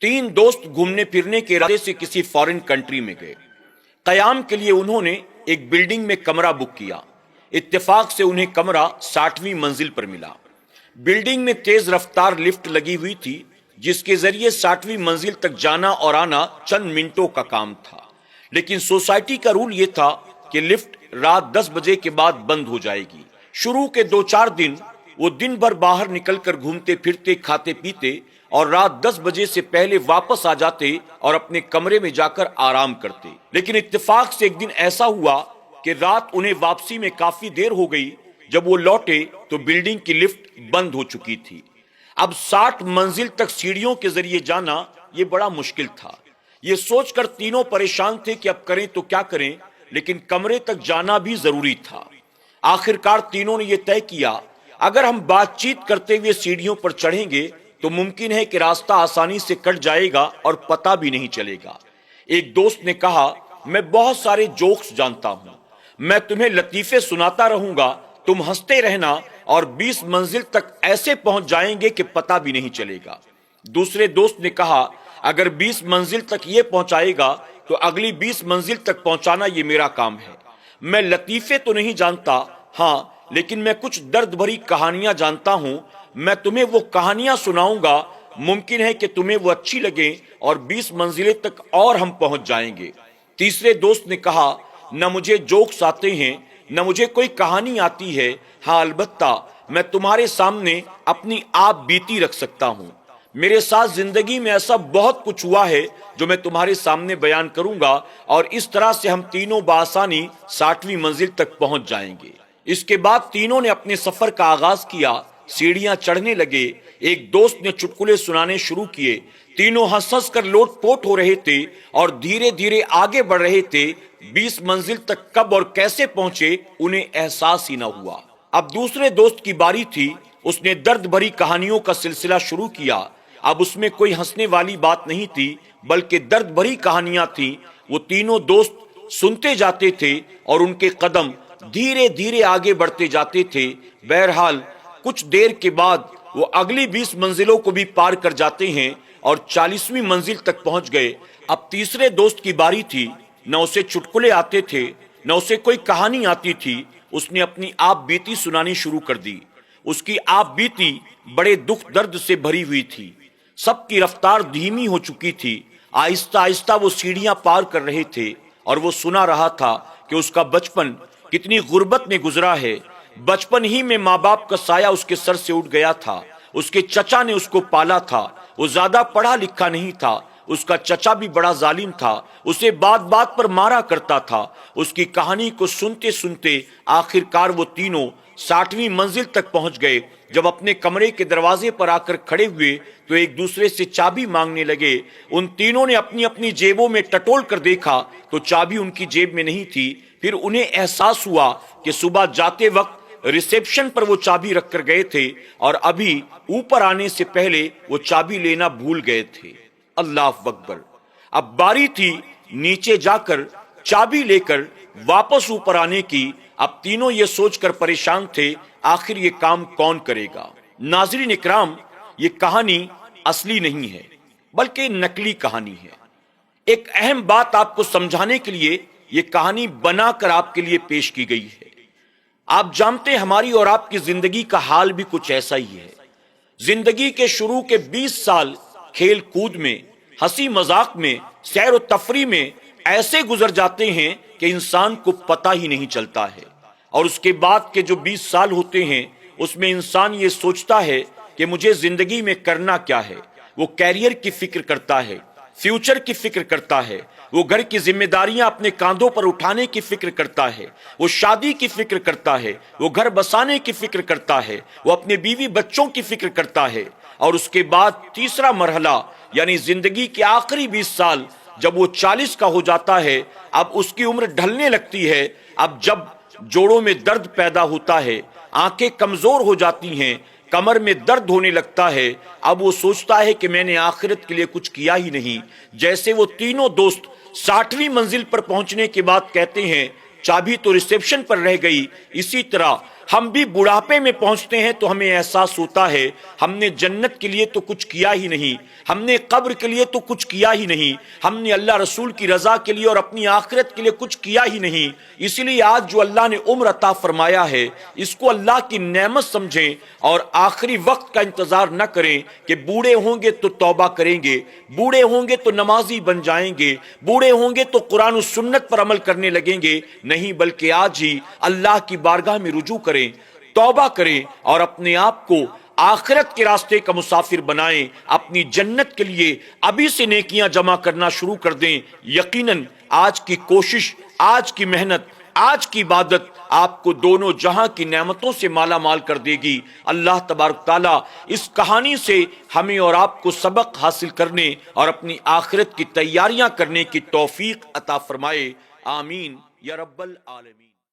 तीन दोस्त घूमने फिरने के इरादे से किसी फॉरेन कंट्री में गए। कयाम के लिए उन्होंने एक बिल्डिंग में कमरा बुक किया। इत्तेफाक से उन्हें कमरा 60वीं मंजिल पर मिला। बिल्डिंग में तेज रफ्तार लिफ्ट लगी हुई थी, जिसके जरिए 60वीं मंजिल तक जाना और आना चंद मिनटों का काम था। लेकिन सोसाइटी का रूल यह था कि लिफ्ट रात 10 बजे के बाद बंद हो जाएगी। शुरू के 2-4 दिन वो दिन भर बाहर निकलकर घूमते फिरते, खाते पीते और रात 10 बजे से पहले वापस आ जाते और अपने कमरे में जाकर आराम करते। लेकिन इत्तेफाक से एक दिन ऐसा हुआ कि रात उन्हें वापसी में काफी देर हो गई। जब वो लौटे तो बिल्डिंग की लिफ्ट बंद हो चुकी थी। अब 60 मंजिल तक सीढ़ियों के जरिए जाना ये बड़ा मुश्किल था। ये सोचकर तीनों परेशान थे कि अब करें तो क्या करें, लेकिन कमरे तक जाना भी जरूरी था। आखिरकार तीनों ने यह तय किया, अगर हम बातचीत करते हुए सीढ़ियों पर चढ़ेंगे तो मुमकिन है कि रास्ता आसानी से कट जाएगा और पता भी नहीं चलेगा। एक दोस्त ने कहा, मैं बहुत सारे जोक्स जानता हूं, मैं तुम्हें लतीफे सुनाता रहूंगा, तुम हंसते रहना और 20 मंजिल तक ऐसे पहुंच जाएंगे कि पता भी नहीं चलेगा। दूसरे दोस्त ने कहा, अगर 20 मंजिल तक ये पहुंचाएगा तो अगली 20 मंजिल तक पहुंचाना ये मेरा काम है। मैं लतीफे तो नहीं जानता, हाँ, लेकिन मैं कुछ दर्द भरी कहानियां जानता हूं, मैं तुम्हें वो कहानियां सुनाऊंगा, मुमकिन है कि तुम्हें वो अच्छी लगे और 20 मंजिलें तक और हम पहुंच जाएंगे। तीसरे दोस्त ने कहा, न मुझे जोक्स आते हैं, न मुझे कोई कहानी आती है, हाँ अलबत्ता मैं तुम्हारे सामने अपनी आप बीती रख सकता हूं। मेरे साथ जिंदगी में ऐसा बहुत कुछ हुआ है जो मैं तुम्हारे सामने बयान करूंगा और इस तरह से हम तीनों बासानी 60वीं मंजिल तक पहुंच जाएंगे। इसके बाद तीनों ने अपने सफर का आगाज किया। सीढ़ियां चढ़ने लगे। एक दोस्त ने चुटकुले सुनाने शुरू किए। तीनों हंस हंस कर लोटपोट हो रहे थे और धीरे धीरे आगे बढ़ रहे थे। 20 मंजिल तक कब और कैसे पहुंचे उन्हें एहसास ही न हुआ। अब दूसरे दोस्त की बारी थी। उसने दर्द भरी कहानियों का सिलसिला शुरू किया। अब उसमें कोई हंसने वाली बात नहीं थी, बल्कि दर्द भरी कहानियां थी। वो तीनों दोस्त सुनते जाते थे और उनके कदम धीरे धीरे आगे बढ़ते जाते थे। बहरहाल कुछ देर के बाद वो अगली 20 मंजिलों को भी पार कर जाते हैं और 40वीं मंजिल तक पहुंच गए। अब तीसरे दोस्त की बारी थी। न उसे चुटकुले आते थे, न उसे कोई कहानी आती थी। उसने अपनी आप बीती सुनानी शुरू कर दी। उसकी आप बीती बड़े दुख दर्द से भरी हुई थी। सबकी रफ्तार धीमी हो चुकी थी। आहिस्ता आहिस्ता वो सीढ़ियां पार कर रहे थे और वो सुना रहा था कि उसका बचपन कितनी गुर्बत में गुजरा है। बचपन ही में माँ बाप का साया उसके सर से उठ गया था। उसके चचा ने उसको पाला था। वो ज्यादा पढ़ा लिखा नहीं था। उसका चचा भी बड़ा जालिम था, उसे बात बात पर मारा करता था। उसकी कहानी को सुनते सुनते आखिरकार वो तीनों 60वीं मंजिल तक पहुंच गए। जब अपने कमरे के दरवाजे पर आकर खड़े हुए तो एक दूसरे से चाबी मांगने लगे। उन तीनों ने अपनी अपनी जेबों में टटोल कर देखा तो चाबी उनकी जेब में नहीं थी। फिर उन्हें एहसास हुआ कि सुबह जाते वक्त रिसेप्शन पर वो चाबी रखकर गए थे और अभी ऊपर आने से पहले वो चाबी लेना भूल गए थे। अल्लाह अकबर। अब बारी थी नीचे जाकर चाबी लेकर वापस ऊपर आने की। अब तीनों ये सोचकर परेशान थे, आखिर ये काम कौन करेगा। नाज़रीन इकराम, ये कहानी असली नहीं है बल्कि नकली कहानी है। एक अहम बात आपको समझाने के लिए ये कहानी बनाकर आपके लिए पेश की गई है। आप जानते हैं हमारी और आपकी जिंदगी का हाल भी कुछ ऐसा ही है। जिंदगी के शुरू के 20 साल खेल कूद में, हंसी मजाक में, सैर और तफरी में ऐसे गुजर जाते हैं कि इंसान को पता ही नहीं चलता है। और उसके बाद के जो 20 साल होते हैं उसमें इंसान ये सोचता है कि मुझे जिंदगी में करना क्या है। वो कैरियर की फिक्र करता है, फ्यूचर की फिक्र करता है, वो घर की जिम्मेदारियां अपने कांधों पर उठाने की फिक्र करता है, वो शादी की फिक्र करता है, वो घर बसाने की फिक्र करता है, वो अपने बीवी बच्चों की फिक्र करता है। और उसके बाद तीसरा मरहला यानी जिंदगी के आखिरी 20 साल जब वो 40 का हो जाता है, अब उसकी उम्र ढलने लगती है। अब जब जोड़ों में दर्द पैदा होता है, आंखें कमजोर हो जाती हैं, कमर में दर्द होने लगता है, अब वो सोचता है कि मैंने आखिरत के लिए कुछ किया ही नहीं। जैसे वो तीनों दोस्त 60वीं मंजिल पर पहुंचने के बाद कहते हैं, चाबी तो रिसेप्शन पर रह गई, इसी तरह ہم بھی بڑھاپے میں پہنچتے ہیں تو ہمیں احساس ہوتا ہے ہم نے جنت کے لیے تو کچھ کیا ہی نہیں، ہم نے قبر کے لیے تو کچھ کیا ہی نہیں، ہم نے اللہ رسول کی رضا کے لیے اور اپنی آخرت کے لیے کچھ کیا ہی نہیں۔ اسی لیے آج جو اللہ نے عمر عطا فرمایا ہے اس کو اللہ کی نعمت سمجھیں اور آخری وقت کا انتظار نہ کریں کہ بوڑھے ہوں گے تو توبہ کریں گے، بوڑھے ہوں گے تو نمازی بن جائیں گے، بوڑھے ہوں گے تو قرآن و سنت پر عمل کرنے لگیں گے۔ نہیں، بلکہ آج ہی اللہ کی بارگاہ میں رجوع کریں، توبہ کریں اور اپنے آپ کو آخرت کے راستے کا مسافر بنائیں، اپنی جنت کے لیے ابھی سے نیکیاں جمع کرنا شروع کر دیں۔ یقیناً آج کی کوشش، آج کی محنت، آج کی عبادت آپ کو دونوں جہاں کی نعمتوں سے مالا مال کر دے گی۔ اللہ تبارک تعالیٰ اس کہانی سے ہمیں اور آپ کو سبق حاصل کرنے اور اپنی آخرت کی تیاریاں کرنے کی توفیق عطا فرمائے۔ آمین یا رب العالمین۔